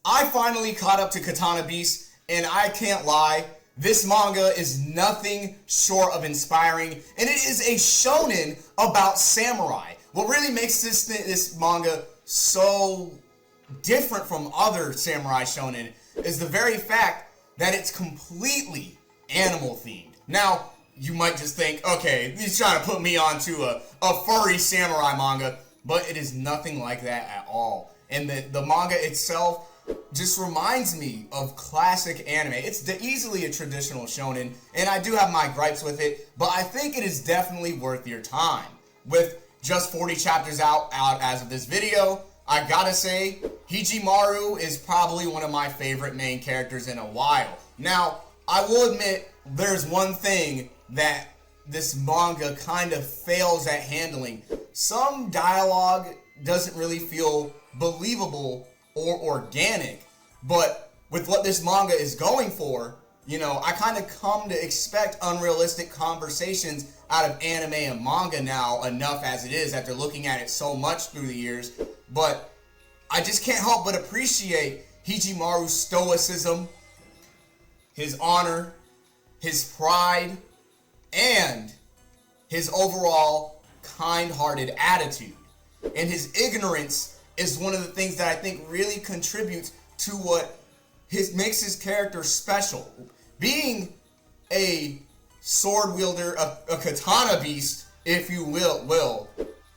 I finally caught up to Katana Beast, and I can't lie, this manga is nothing short of inspiring, and it is a shonen about samurai. What really makes this manga so different from other samurai shonen is the very fact that it's completely animal themed. Now, you might just think, okay, he's trying to put me onto a furry samurai manga, but it is nothing like that at all. And the manga itself just reminds me of classic anime. It's easily a traditional shonen, and I do have my gripes with it, but I think it is definitely worth your time. With just 40 chapters out as of this video, I gotta say, Hijimaru is probably one of my favorite main characters in a while. Now, I will admit, there's one thing that this manga kind of fails at handling. Some dialogue doesn't really feel believable or organic, but with what this manga is going for, you know, I kind of come to expect unrealistic conversations out of anime and manga now, enough as it is after looking at it so much through the years. But I just can't help but appreciate Hijimaru's stoicism, his honor, his pride, and his overall kind-hearted attitude. And his ignorance is one of the things that I think really contributes to what makes his character special. Being a sword wielder, a katana beast, if you will,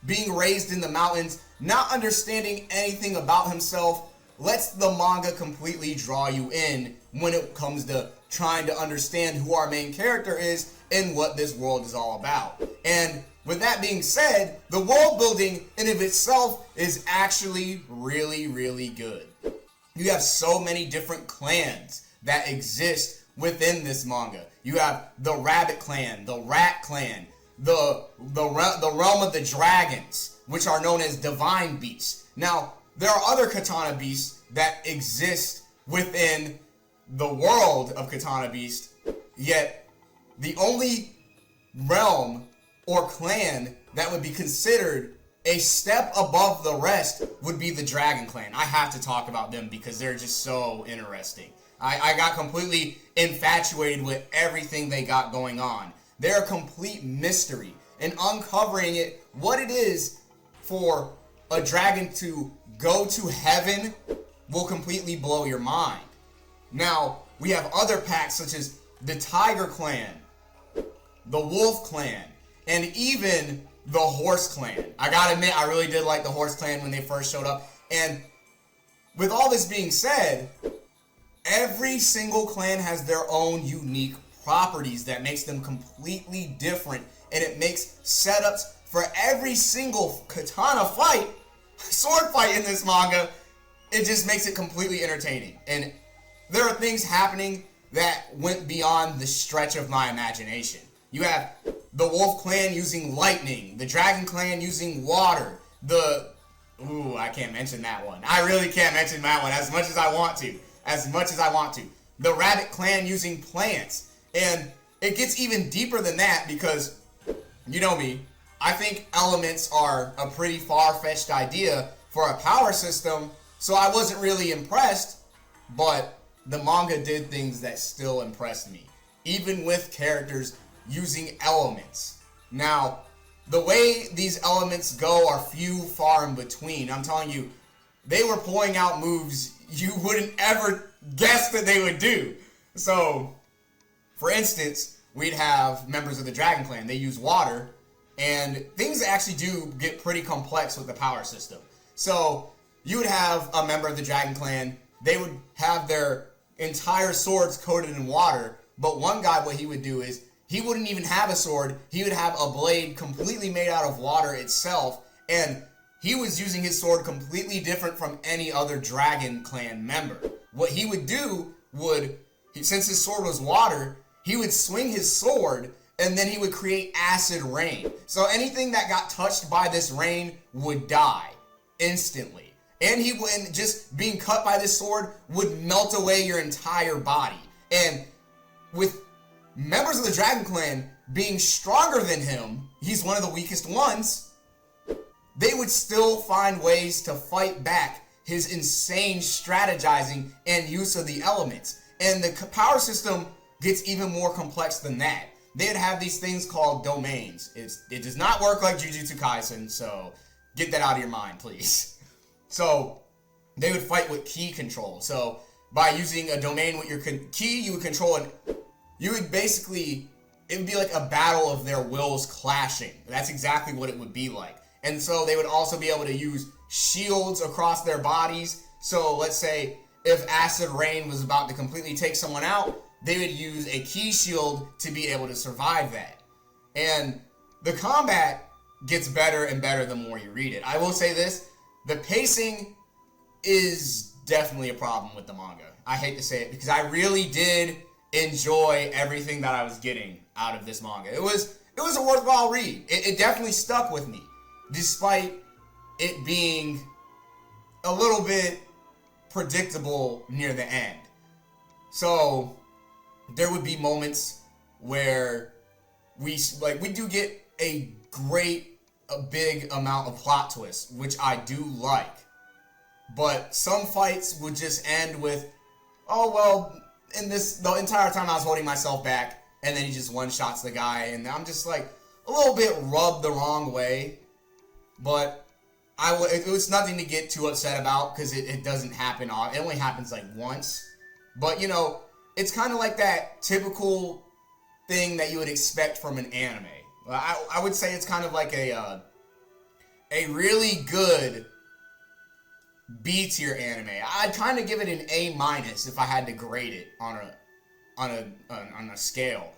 being raised in the mountains, not understanding anything about himself, lets the manga completely draw you in when it comes to trying to understand who our main character is and what this world is all about. And with that being said, the world building in of itself is actually really, really good. You have so many different clans that exist within this manga. You have the Rabbit Clan, the Rat Clan, the realm of the dragons, which are known as divine beasts. Now, there are other katana beasts that exist within the world of Katana Beast, yet the only realm or clan that would be considered a step above the rest would be the Dragon Clan. I have to talk about them because they're just so interesting. I got completely infatuated with everything they got going on. They're a complete mystery, and uncovering it, what it is for a dragon to go to heaven will completely blow your mind. Now, we have other packs such as the Tiger Clan, the Wolf Clan, and even the Horse Clan. I gotta admit, I really did like the Horse Clan when they first showed up. And with all this being said, every single clan has their own unique properties that makes them completely different, and it makes setups for every single katana fight, sword fight in this manga. It just makes it completely entertaining. And there are things happening that went beyond the stretch of my imagination. You have the Wolf Clan using lightning, the Dragon Clan using water, I can't mention that one. I really can't mention that one as much as I want to. The Rabbit Clan using plants. And it gets even deeper than that because, you know me, I think elements are a pretty far-fetched idea for a power system, so I wasn't really impressed, but the manga did things that still impressed me, even with characters using elements. Now, the way these elements go are few far in between. I'm telling you, they were pulling out moves you wouldn't ever guess that they would do. So, for instance, we'd have members of the Dragon Clan. They use water, and things actually do get pretty complex with the power system. So, you would have a member of the Dragon Clan. They would have their entire swords coated in water, but one guy, what he would do is, he wouldn't even have a sword. He would have a blade completely made out of water itself, and he was using his sword completely different from any other Dragon Clan member. What he would do since his sword was water, he would swing his sword, and then he would create acid rain. So anything that got touched by this rain would die instantly. And just being cut by this sword would melt away your entire body. And with members of the Dragon Clan being stronger than him, he's one of the weakest ones, they would still find ways to fight back his insane strategizing and use of the elements. And the power system gets even more complex than that. They'd have these things called domains. It does not work like Jujutsu Kaisen, so get that out of your mind, please. So they would fight with ki control. So by using a domain with your ki, you would control it. You would basically, it would be like a battle of their wills clashing. That's exactly what it would be like. And so they would also be able to use shields across their bodies. So let's say if Acid Rain was about to completely take someone out, they would use a ki shield to be able to survive that. And the combat gets better and better the more you read it. I will say this, the pacing is definitely a problem with the manga. I hate to say it because I really did enjoy everything that I was getting out of this manga. It was a worthwhile read. It definitely stuck with me, despite it being a little bit predictable near the end. So there would be moments where we do get a big amount of plot twists, which I do like. But some fights would just end with, oh well, the entire time I was holding myself back, and then he just one-shots the guy, and I'm just like a little bit rubbed the wrong way. But it was nothing to get too upset about because it doesn't happen. It only happens like once. But you know, it's kind of like that typical thing that you would expect from an anime. I would say it's kind of like a really good B-tier anime. I'd kind of give it an A- if I had to grade it on a scale.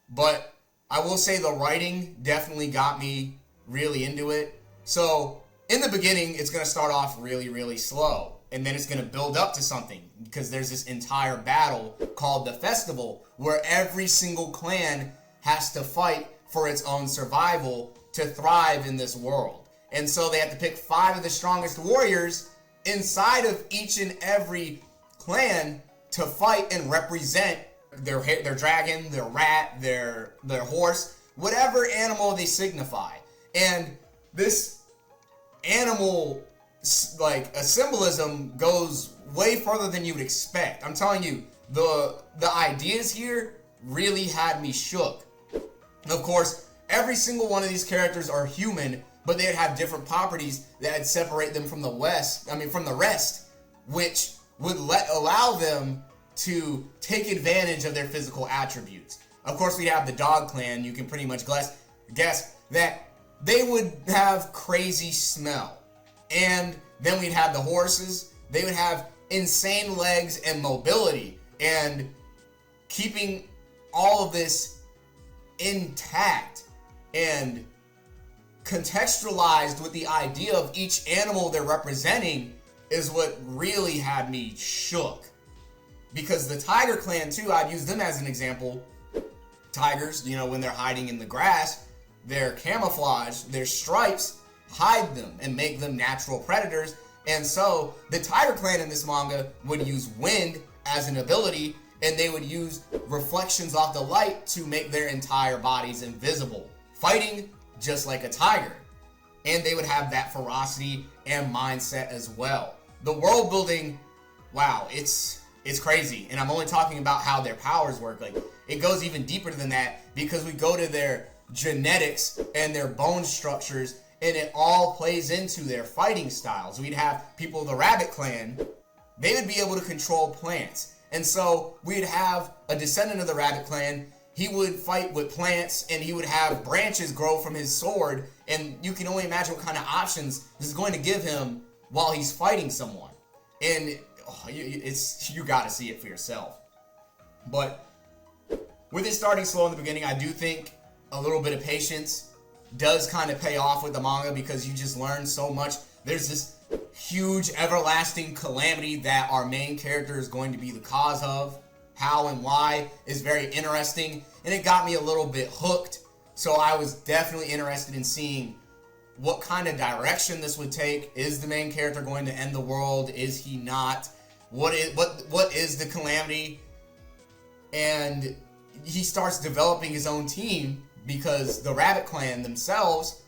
But I will say the writing definitely got me really into it. So in the beginning, it's going to start off really, really slow. And then it's going to build up to something because there's this entire battle called the Festival where every single clan has to fight for its own survival to thrive in this world. And so they have to pick 5 of the strongest warriors inside of each and every clan to fight and represent their dragon, their rat, their horse, whatever animal they signify. And this animal, like a symbolism, goes way further than you would expect. I'm telling you, the ideas here really had me shook. Of course, every single one of these characters are human, but they'd have different properties that separate them from the rest, which would allow them to take advantage of their physical attributes. Of course, we have the dog clan. You can pretty much guess that they would have crazy smell. And then we'd have the horses. They would have insane legs and mobility. And keeping all of this intact and contextualized with the idea of each animal they're representing is what really had me shook. Because the tiger clan too, I'd use them as an example. Tigers, you know, when they're hiding in the grass, their camouflage, their stripes hide them and make them natural predators. And so the tiger clan in this manga would use wind as an ability, and they would use reflections off the light to make their entire bodies invisible, fighting just like a tiger. And they would have that ferocity and mindset as well. The world building, wow, it's crazy. And I'm only talking about how their powers work. Like, it goes even deeper than that because we go to their genetics and their bone structures, and it all plays into their fighting styles. We'd have people of the rabbit clan, they would be able to control plants. And so we'd have a descendant of the rabbit clan. He would fight with plants, and he would have branches grow from his sword, and you can only imagine what kind of options this is going to give him while he's fighting someone. And you got to see it for yourself. But with it starting slow in the beginning, I do think a little bit of patience does kind of pay off with the manga because you just learn so much. There's this huge everlasting calamity that our main character is going to be the cause of. How and why is very interesting, and it got me a little bit hooked. So I was definitely interested in seeing what kind of direction this would take. Is the main character going to end the world? Is he not? What is the calamity? And he starts developing his own team because the rabbit clan themselves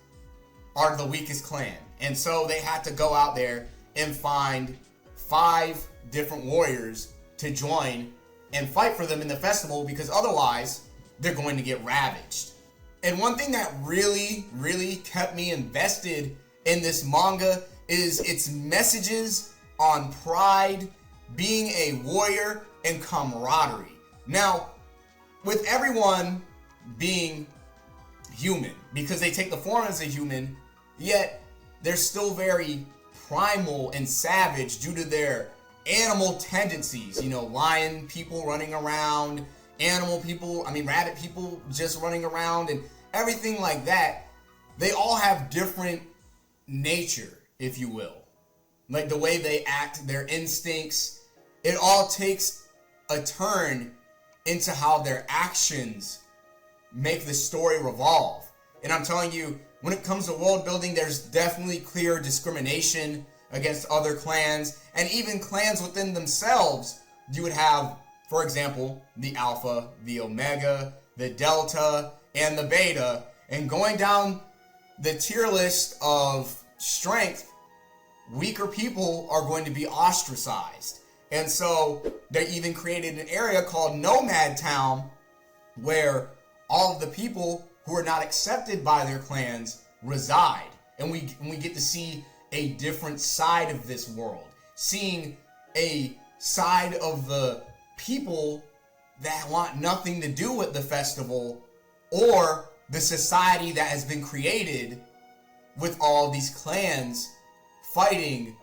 are the weakest clan. And so they had to go out there and find 5 different warriors to join and fight for them in the festival, because otherwise they're going to get ravaged. And one thing that really, really kept me invested in this manga is its messages on pride, being a warrior, and camaraderie. Now, with everyone being human, because they take the form as a human, yet they're still very primal and savage due to their animal tendencies. You know, lion people running around, rabbit people just running around, and everything like that. They all have different nature, if you will. Like the way they act, their instincts, it all takes a turn into how their actions make the story revolve. And I'm telling you, when it comes to world building, there's definitely clear discrimination against other clans, and even clans within themselves. You would have, for example, the Alpha, the Omega, the Delta, and the Beta. And going down the tier list of strength, weaker people are going to be ostracized. And so they even created an area called Nomad Town, where all of the people who are not accepted by their clans reside. And we get to see a different side of this world, seeing a side of the people that want nothing to do with the festival, or the society that has been created with all these clans fighting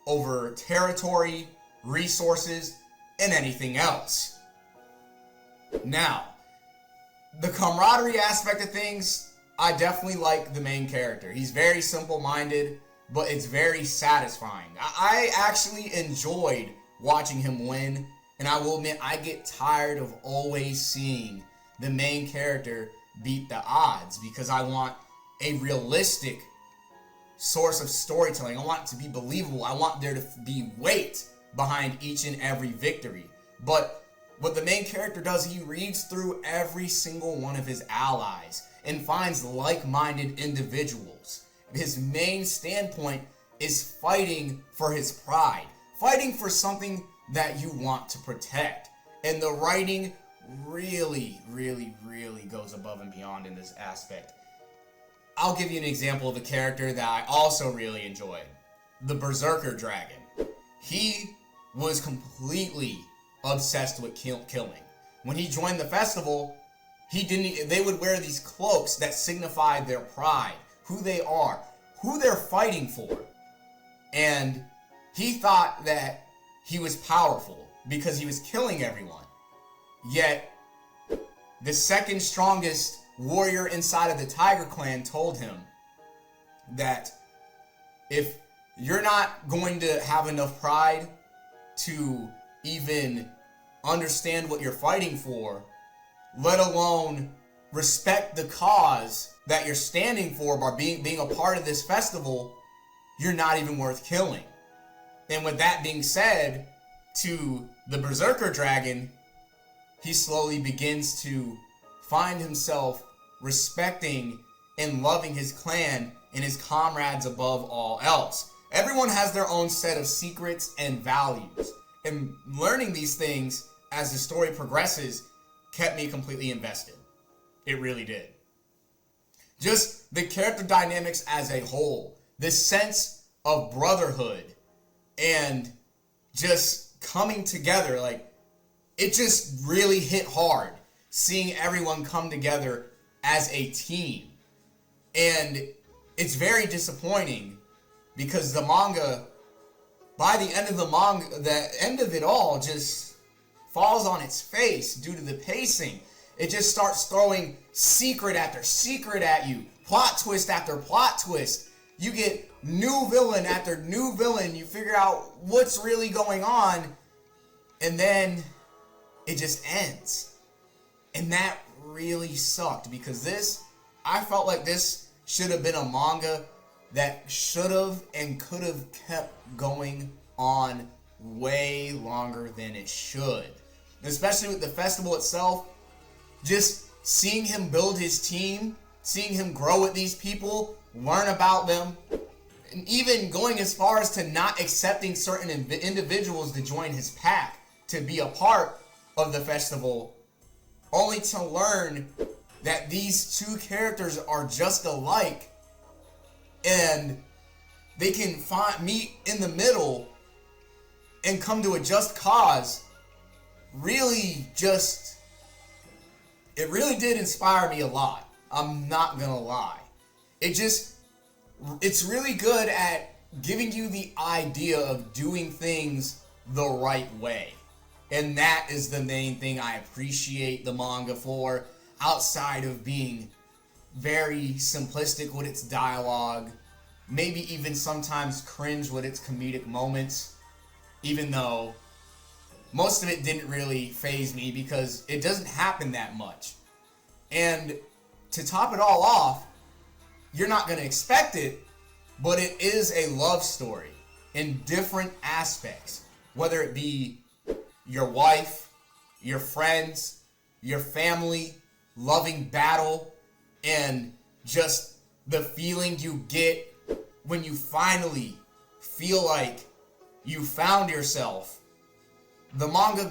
over territory, resources, and anything else. Now, the camaraderie aspect of things, I definitely like the main character. He's very simple-minded, but it's very satisfying. I actually enjoyed watching him win, and I will admit I get tired of always seeing the main character beat the odds, because I want a realistic source of storytelling. I want it to be believable. I want there to be weight behind each and every victory. But what the main character does, he reads through every single one of his allies and finds like-minded individuals. His main standpoint is fighting for his pride, fighting for something that you want to protect. And the writing really, really, really goes above and beyond in this aspect. I'll give you an example of a character that I also really enjoyed. The Berserker Dragon. He was completely obsessed with killing. When he joined the festival, they would wear these cloaks that signified their pride, who they are, who they're fighting for. And he thought that he was powerful because he was killing everyone. Yet, the second strongest warrior inside of the Tiger Clan told him that if you're not going to have enough pride to even understand what you're fighting for, let alone respect the cause that you're standing for by being a part of this festival, you're not even worth killing. And with that being said, to the Berserker Dragon, he slowly begins to find himself respecting and loving his clan and his comrades above all else. Everyone has their own set of secrets and values. And learning these things as the story progresses kept me completely invested. It really did. Just the character dynamics as a whole, this sense of brotherhood and just coming together, like, it just really hit hard seeing everyone come together as a team. And it's very disappointing because the manga, by the end of the manga, the end of it all just falls on its face due to the pacing. It just starts throwing secret after secret at you, plot twist after plot twist. You get new villain after new villain. You figure out what's really going on, and then it just ends. And that really sucked because I felt like this should have been a manga that should have and could have kept going on way longer than it should. Especially with the festival itself, just seeing him build his team, seeing him grow with these people, learn about them, and even going as far as to not accepting certain individuals to join his pack to be a part of the festival, only to learn that these two characters are just alike and they can meet in the middle and come to a just cause. It really did inspire me a lot. I'm not gonna lie. It's really good at giving you the idea of doing things the right way. And that is the main thing I appreciate the manga for, outside of being very simplistic with its dialogue, maybe even sometimes cringe with its comedic moments, even though most of it didn't really faze me because it doesn't happen that much. And to top it all off, you're not going to expect it, but it is a love story in different aspects, whether it be your wife, your friends, your family, loving battle, and just the feeling you get when you finally feel like you found yourself. The manga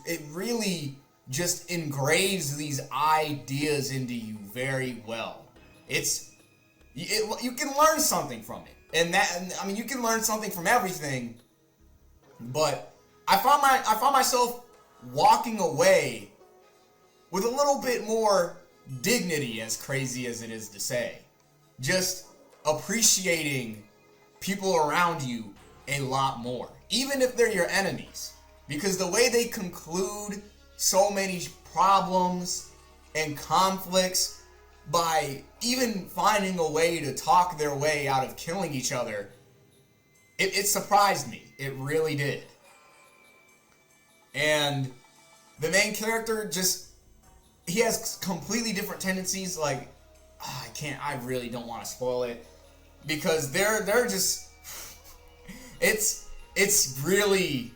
it really just engraves these ideas into you very well. You can learn something from it. And you can learn something from everything, but I found myself walking away with a little bit more dignity, as crazy as it is to say. Just appreciating people around you a lot more, even if they're your enemies. Because the way they conclude so many problems and conflicts by even finding a way to talk their way out of killing each other, it surprised me. It really did. And the main character he has completely different tendencies. Like, I really don't want to spoil it, because they're just, it's really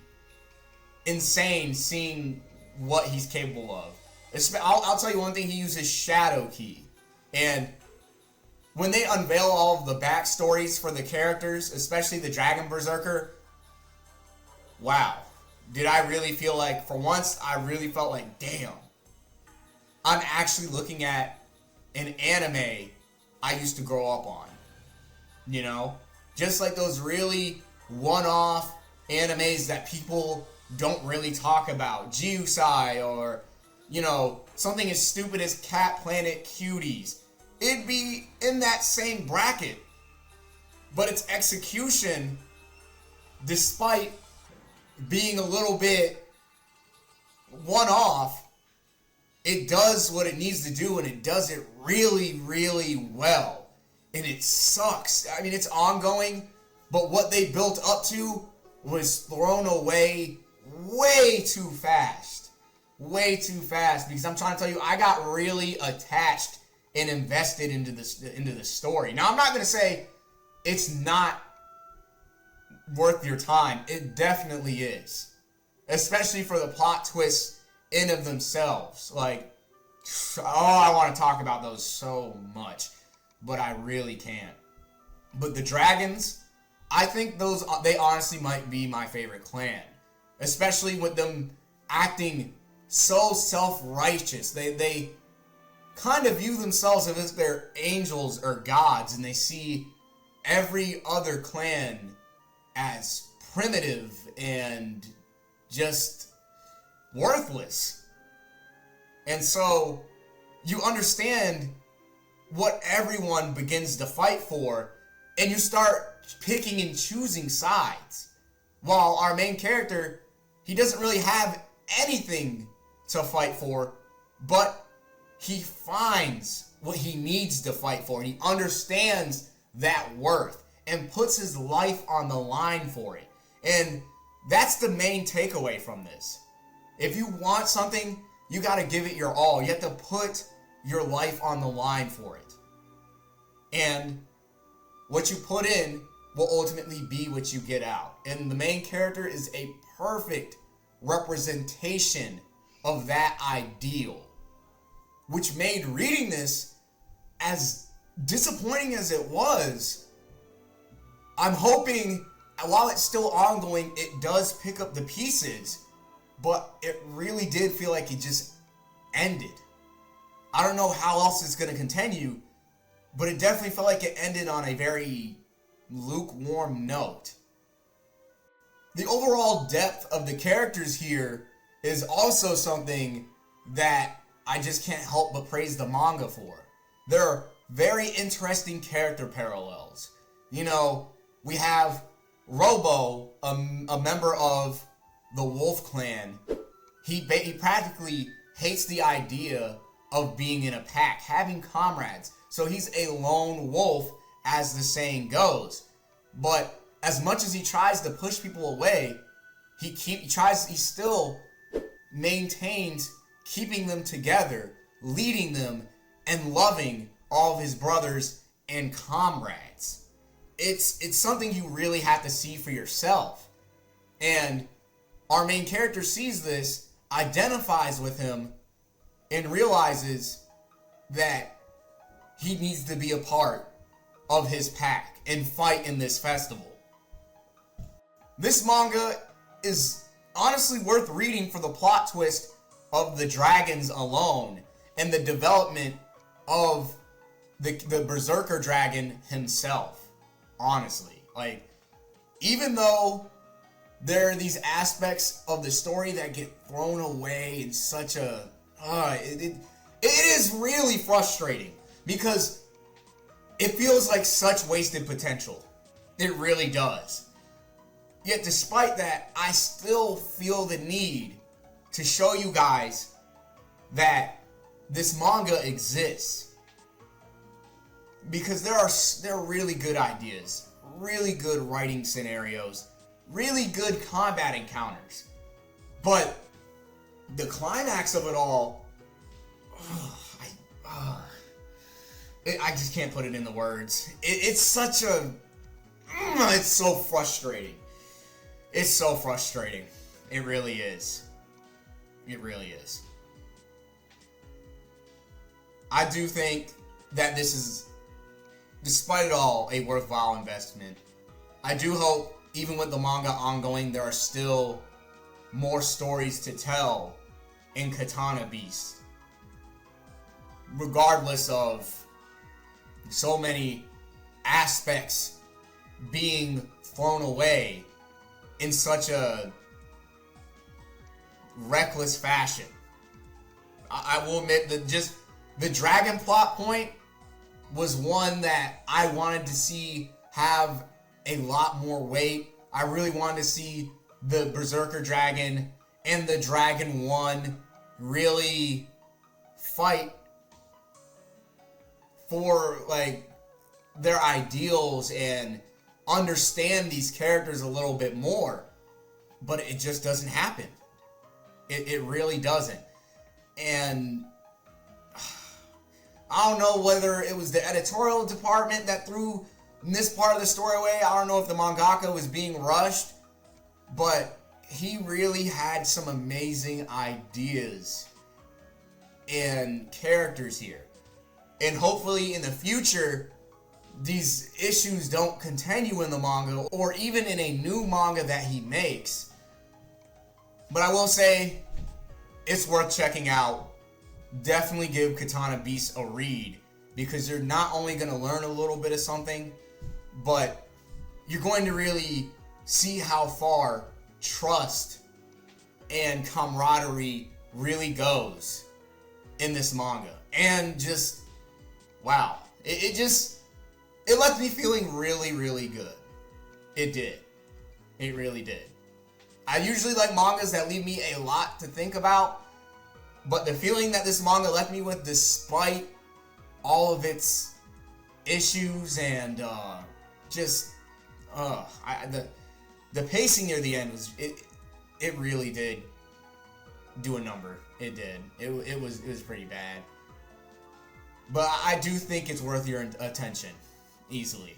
insane seeing what he's capable of. I'll tell you one thing, he uses Shadow Key. And when they unveil all of the backstories for the characters, especially the Dragon Berserker, wow. Did I really feel like, for once, I really felt like, damn, I'm actually looking at an anime I used to grow up on. You know? Just like those really one-off animes that people don't really talk about. Jiusai, or, something as stupid as Cat Planet Cuties. It'd be in that same bracket. But its execution, despite being a little bit one-off, it does what it needs to do, and it does it really, really well. And it sucks. I mean, it's ongoing, but what they built up to was thrown away way too fast. Way too fast, because I'm trying to tell you, I got really attached and invested into the story. Now, I'm not going to say it's not worth your time. It definitely is. Especially for the plot twists in of themselves. Like, I want to talk about those so much, but I really can't. But the dragons, I think they honestly might be my favorite clan. Especially with them acting so self-righteous. They kind of view themselves as if they're angels or gods, and they see every other clan as primitive and just worthless. And so you understand what everyone begins to fight for, and you start picking and choosing sides. While our main character, he doesn't really have anything to fight for, but he finds what he needs to fight for, and he understands that worth and puts his life on the line for it. And that's the main takeaway from this. If you want something, you got to give it your all. You have to put your life on the line for it. And what you put in will ultimately be what you get out. And the main character is a perfect representation of that ideal, which made reading this, as disappointing as it was, I'm hoping, while it's still ongoing, it does pick up the pieces, but it really did feel like it just ended. I don't know how else it's going to continue, but it definitely felt like it ended on a very lukewarm note. The overall depth of the characters here is also something that I just can't help but praise the manga for. There are very interesting character parallels. You know, we have Robo, a member of the Wolf Clan. He practically hates the idea of being in a pack, having comrades. So he's a lone wolf, as the saying goes. But as much as he tries to push people away, he still maintains keeping them together, leading them, and loving all of his brothers and comrades. It's something you really have to see for yourself. And our main character sees this, identifies with him, and realizes that he needs to be a part of his pack and fight in this festival. This manga is honestly worth reading for the plot twist of the dragons alone and the development of the Berserker dragon himself. Honestly, like, even though there are these aspects of the story that get thrown away in such a it is really frustrating because it feels like such wasted potential. It really does. Yet despite that, I still feel the need to show you guys that this manga exists. Because there are really good ideas, really good writing scenarios, really good combat encounters. But the climax of it all, I just can't put it in the words. It's such a... It's so frustrating. It's so frustrating. It really is. It really is. I do think that this is, despite it all, a worthwhile investment. I do hope, even with the manga ongoing, there are still more stories to tell in Katana Beast. Regardless of so many aspects being thrown away in such a reckless fashion. I will admit that just the dragon plot point was one that I wanted to see have a lot more weight. I really wanted to see the Berserker dragon and the Dragon One really fight for, like, their ideals and understand these characters a little bit more. But it just doesn't happen. It really doesn't. And I don't know whether it was the editorial department that threw this part of the story away. I don't know if the mangaka was being rushed, but he really had some amazing ideas and characters here. And hopefully in the future, these issues don't continue in the manga or even in a new manga that he makes. But I will say, it's worth checking out. Definitely give Katana Beast a read, because you're not only going to learn a little bit of something, but you're going to really see how far trust and camaraderie really goes in this manga. And just, wow. It left me feeling really, really good. It did. It really did. I usually like mangas that leave me a lot to think about, but the feeling that this manga left me with, despite all of its issues and the pacing near the end was it really did do a number. It did. It was pretty bad. But I do think it's worth your attention easily.